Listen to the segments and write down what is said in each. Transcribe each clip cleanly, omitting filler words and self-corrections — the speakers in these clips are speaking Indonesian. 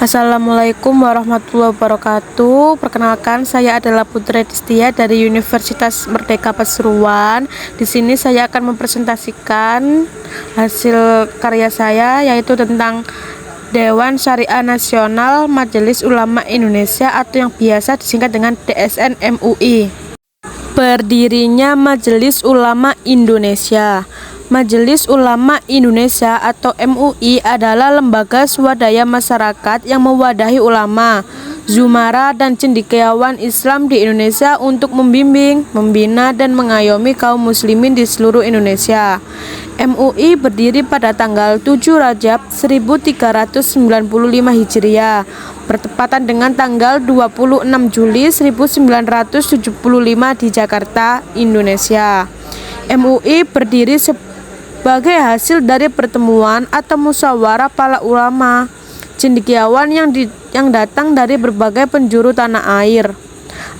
Assalamualaikum warahmatullahi wabarakatuh. Perkenalkan, saya adalah Putri Destia dari Universitas Merdeka Pasuruan. Di sini saya akan mempresentasikan hasil karya saya, yaitu tentang Dewan Syariah Nasional Majelis Ulama Indonesia atau yang biasa disingkat dengan DSN MUI. Berdirinya Majelis Ulama Indonesia. Majelis Ulama Indonesia atau MUI adalah lembaga swadaya masyarakat yang mewadahi ulama, zumara, dan cendekiawan Islam di Indonesia untuk membimbing, membina, dan mengayomi kaum muslimin di seluruh Indonesia. MUI berdiri pada tanggal 7 Rajab 1395 Hijriah, bertepatan dengan tanggal 26 Juli 1975 di Jakarta, Indonesia. MUI berdiri sebagai hasil dari pertemuan atau musyawarah para ulama cendekiawan yang datang dari berbagai penjuru tanah air,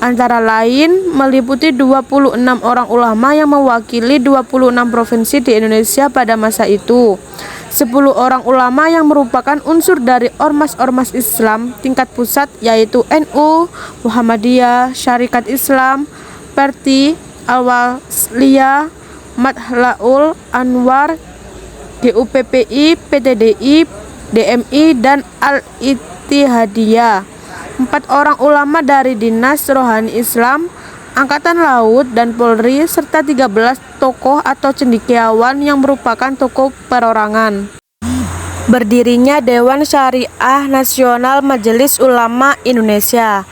antara lain meliputi 26 orang ulama yang mewakili 26 provinsi di Indonesia pada masa itu, 10 orang ulama yang merupakan unsur dari ormas-ormas Islam tingkat pusat yaitu NU, Muhammadiyah, Syarikat Islam, Perti, Al-Wasliyah, Madhlaul Anwar, GUPPI, PTDI, DMI, dan Al-Ittihadiyah. 4 orang ulama dari Dinas Rohani Islam, Angkatan Laut, dan Polri, serta 13 tokoh atau cendekiawan yang merupakan tokoh perorangan. Berdirinya Dewan Syariah Nasional Majelis Ulama Indonesia.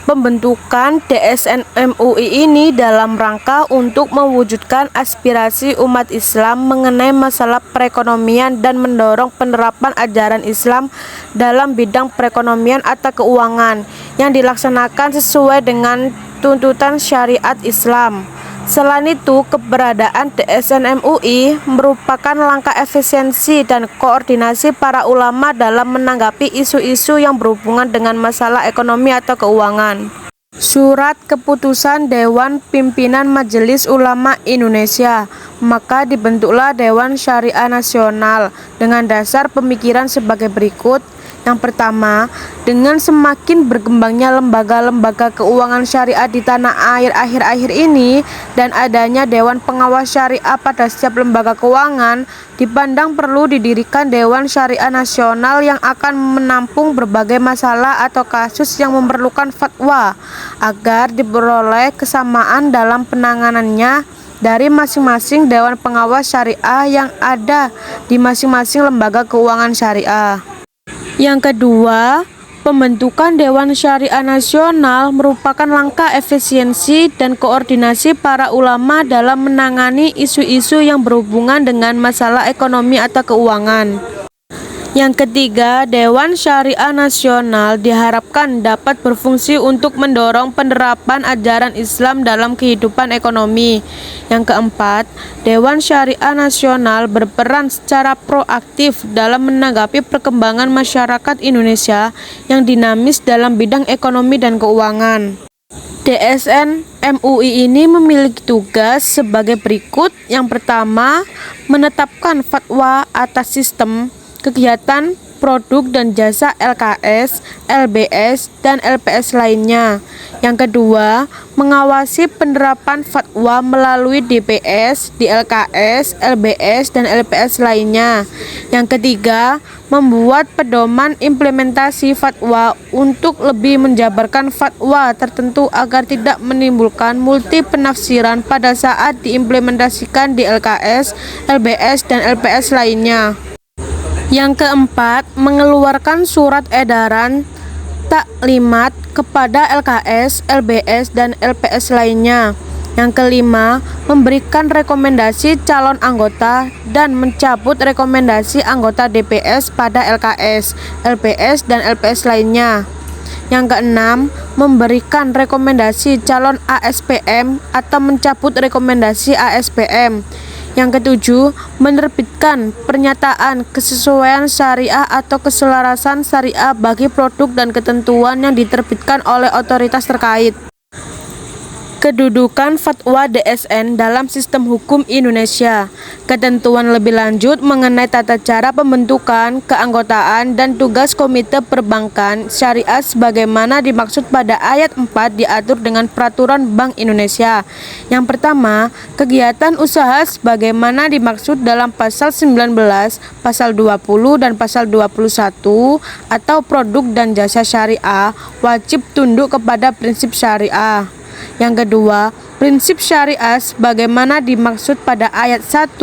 Pembentukan DSN MUI ini dalam rangka untuk mewujudkan aspirasi umat Islam mengenai masalah perekonomian dan mendorong penerapan ajaran Islam dalam bidang perekonomian atau keuangan yang dilaksanakan sesuai dengan tuntutan syariat Islam. Selain itu, keberadaan DSN MUI merupakan langkah efisiensi dan koordinasi para ulama dalam menanggapi isu-isu yang berhubungan dengan masalah ekonomi atau keuangan. Surat Keputusan Dewan Pimpinan Majelis Ulama Indonesia. Maka dibentuklah Dewan Syariah Nasional dengan dasar pemikiran sebagai berikut. Yang pertama, dengan semakin berkembangnya lembaga-lembaga keuangan syariah di tanah air akhir-akhir ini dan adanya Dewan Pengawas Syariah pada setiap lembaga keuangan, dipandang perlu didirikan Dewan Syariah Nasional yang akan menampung berbagai masalah atau kasus yang memerlukan fatwa agar diperoleh kesamaan dalam penanganannya dari masing-masing Dewan Pengawas Syariah yang ada di masing-masing lembaga keuangan syariah. Yang kedua, pembentukan Dewan Syariah Nasional merupakan langkah efisiensi dan koordinasi para ulama dalam menangani isu-isu yang berhubungan dengan masalah ekonomi atau keuangan. Yang ketiga, Dewan Syariah Nasional diharapkan dapat berfungsi untuk mendorong penerapan ajaran Islam dalam kehidupan ekonomi. Yang keempat, Dewan Syariah Nasional berperan secara proaktif dalam menanggapi perkembangan masyarakat Indonesia yang dinamis dalam bidang ekonomi dan keuangan. DSN MUI ini memiliki tugas sebagai berikut. Yang pertama, menetapkan fatwa atas sistem, kegiatan, produk dan jasa LKS, LBS, dan LPS lainnya. Yang kedua, mengawasi penerapan fatwa melalui DPS, DLKS, LBS, dan LPS lainnya. Yang ketiga, membuat pedoman implementasi fatwa untuk lebih menjabarkan fatwa tertentu agar tidak menimbulkan multi penafsiran pada saat diimplementasikan di LKS, LBS, dan LPS lainnya. Yang keempat, mengeluarkan surat edaran taklimat kepada LKS, LBS, dan LPS lainnya. Yang kelima, memberikan rekomendasi calon anggota dan mencabut rekomendasi anggota DPS pada LKS, LBS, dan LPS lainnya. Yang keenam, memberikan rekomendasi calon ASPM atau mencabut rekomendasi ASPM. Yang ketujuh, menerbitkan pernyataan kesesuaian syariah atau keselarasan syariah bagi produk dan ketentuan yang diterbitkan oleh otoritas terkait. Kedudukan fatwa DSN dalam sistem hukum Indonesia. Ketentuan lebih lanjut mengenai tata cara pembentukan, keanggotaan, dan tugas Komite Perbankan Syariah sebagaimana dimaksud pada ayat 4 diatur dengan Peraturan Bank Indonesia. Yang pertama, kegiatan usaha sebagaimana dimaksud dalam pasal 19, pasal 20, dan pasal 21 atau produk dan jasa syariah wajib tunduk kepada prinsip syariah. Yang kedua, prinsip syariah sebagaimana dimaksud pada ayat 1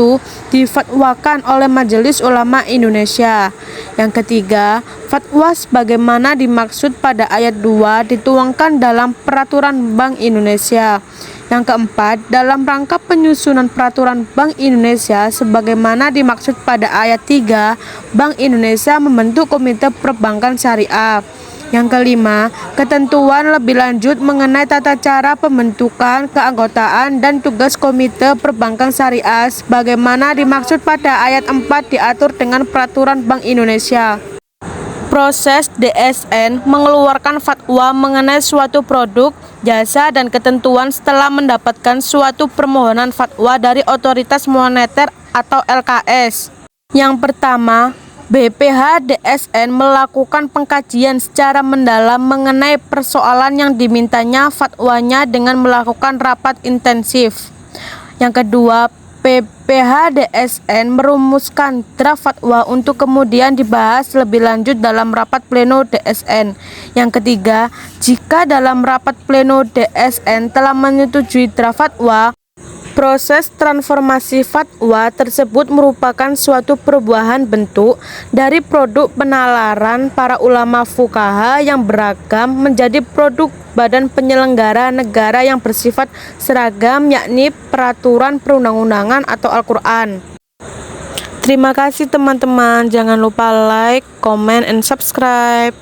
difatwakan oleh Majelis Ulama Indonesia. Yang ketiga, fatwa sebagaimana dimaksud pada ayat 2 dituangkan dalam Peraturan Bank Indonesia. Yang keempat, dalam rangka penyusunan Peraturan Bank Indonesia sebagaimana dimaksud pada ayat 3, Bank Indonesia membentuk Komite Perbankan Syariah. Yang kelima, ketentuan lebih lanjut mengenai tata cara pembentukan, keanggotaan, dan tugas Komite Perbankan Syariah sebagaimana dimaksud pada ayat 4 diatur dengan Peraturan Bank Indonesia. Proses DSN mengeluarkan fatwa mengenai suatu produk, jasa, dan ketentuan setelah mendapatkan suatu permohonan fatwa dari Otoritas Moneter atau LKS. Yang pertama, BPH DSN melakukan pengkajian secara mendalam mengenai persoalan yang dimintanya fatwanya dengan melakukan rapat intensif. Yang kedua, BPH DSN merumuskan draft fatwa untuk kemudian dibahas lebih lanjut dalam rapat pleno DSN. Yang ketiga, jika dalam rapat pleno DSN telah menyetujui draft fatwa, proses transformasi fatwa tersebut merupakan suatu perubahan bentuk dari produk penalaran para ulama fuqaha yang beragam menjadi produk badan penyelenggara negara yang bersifat seragam, yakni peraturan perundang-undangan atau Al-Quran. Terima kasih teman-teman, jangan lupa like, comment, and subscribe.